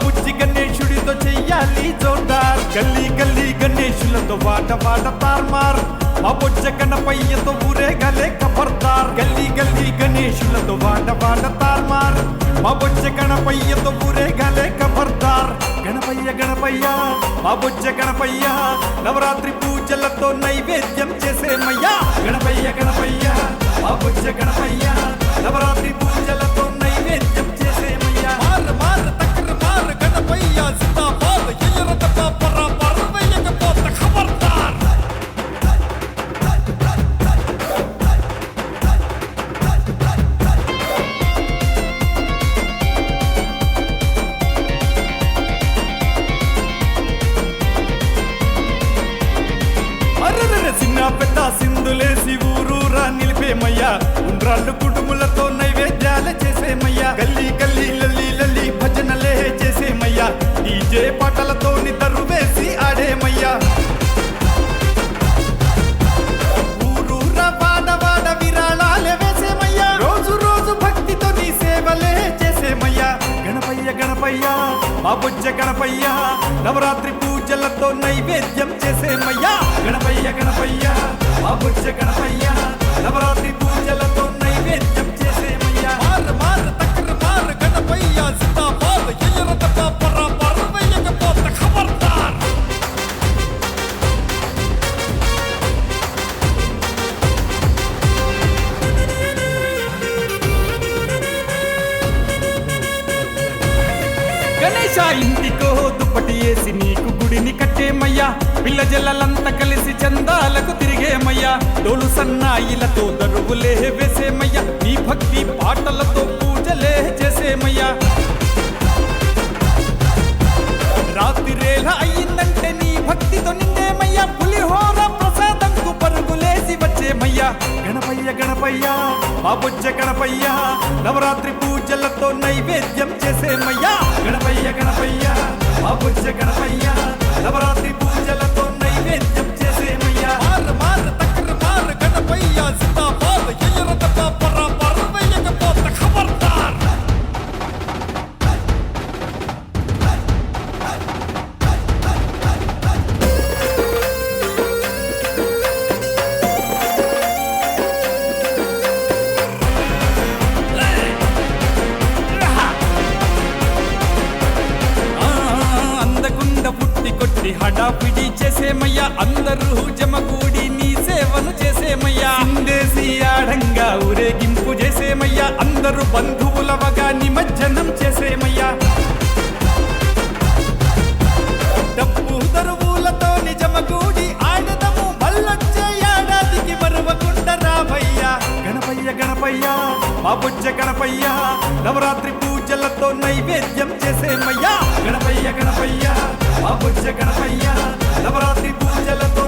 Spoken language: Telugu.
బుజ్జి గణేశుడితో చెయ్యాలి జోర్దార్ గల్లీ గల్లీ గణేశులతో వాట వాట తార్మార్ మా బొజ్జ గణపయ్యతో ఊరేగలే ఖబర్దార్ గల్లీ గల్లీ గణేశులతో వాట వాట తార్మార్ మా బొజ్జ గణపయ్యతో ఊరేగలే ఖబర్దార్ గణపయ్య గణపయ్య మా బొజ్జ గణపయ్య నవరాత్రి పూజలతో నైవేద్యం చేసేమయ్యా గణపయ్య గణపయ్య మా బొజ్జ గణపయ్య నవరాత్రి పూజలతో నైవేద్యం చేసేమయ్యా మార్ మార్ తక్కర మార్ గణపయ్య జిందాబాద్ ఎయ్యరట పాపర పర్వయ్యక పోత ఖబర్దార్ అర్రర్ర చిన్న పెద్ద సింధులేసి ఊరూరా నిలిపేమయ్యా ఉండ్రాళ్ళు కుటుంబులతో నైవేద్యాలే చేసేమయ్యా గల్లీ గల్లీ లల్లి లల్లి భజనలే చేసేమయ్యా డీజే పాటలతో నిద్రు వేసి ఆడేమయ్యా ఊరూరా వాడ వాడ విరాళాలే వేసేమయ్యా రోజు రోజు భక్తితో నీ సేవలే చేసేమయ్యా గణపయ్య గణపయ్య మా బొజ్జ గణపయ్య నవరాత్రి పూజలతో నైవేద్యం చేసేమయ్యా గణపయ్య గణపయ్య మా బొజ్జ గణపయ్య నవరాత్రి పూజలతో నైవేద్యం చేసేమయ్యా మార్ మార్ తక్కర మార్ గణపయ్య జిందాబాద్ ఎయ్యరట పాపర పర్వయ్యక పోత ఖబర్దార్ గణేశ ఇంటికో దుప్పటి వేసి నీకు గుడిని కట్టేమయ్యా పిల్ల జల్లలంతా కలిసి చందాలకు తిరిగేమయ్యా డోలు సన్నాయిలతో దరువులే వేసేమయ్యా నీ భక్తి పాటలతో పూజలే చేసేమయ్యా రాత్రిరేళ అయ్యిందంటే నీ భక్తితో నిండేమయ్యా పులిహోర ప్రసాదంకు పరుగులేసి వచ్చేమయ్యా గణపయ్య గణపయ్య మా బొజ్జ గణపయ్య నవరాత్రి పూజలతో నైవేద్యం చేసేమయ్యా గణపయ్య గణపయ్య మా బొజ్జ గణపయ్య నవరాత్రి పూజలతో నైవేద్యం చేసేమయ్యా మార్ మార్ తక్కర మార్ గణపయ్య జిందాబాద్ ఎయ్యరట పాపర పర్వయ్యక పోత ఖబర్దార్ అందకుండా పుట్టి కొట్టి హడాపిడి చేసేమయ్యా అందరూ జమకూడి నీ సేవను చేసేమయ్యా ఇందేసి ఆడంగా ఊరేగింపు చేసేమయ్యా అందరూ బంధువులవగా నిమజ్జనం చేసేమయ్యా డప్పు దరువులతో నిజమగూడి ఆడదము మళ్ళొచ్చే ఏడాదికి మరువకుండా రావయ్యా గణపయ్య గణపయ్య మా బొజ్జ గణపయ్య నవరాత్రి పూజలతో నైవేద్యం చేసేమయ్యా గణపయ్య గణపయ్య మా బొజ్జ గణపయ్య నవరాత్రి పూజలతో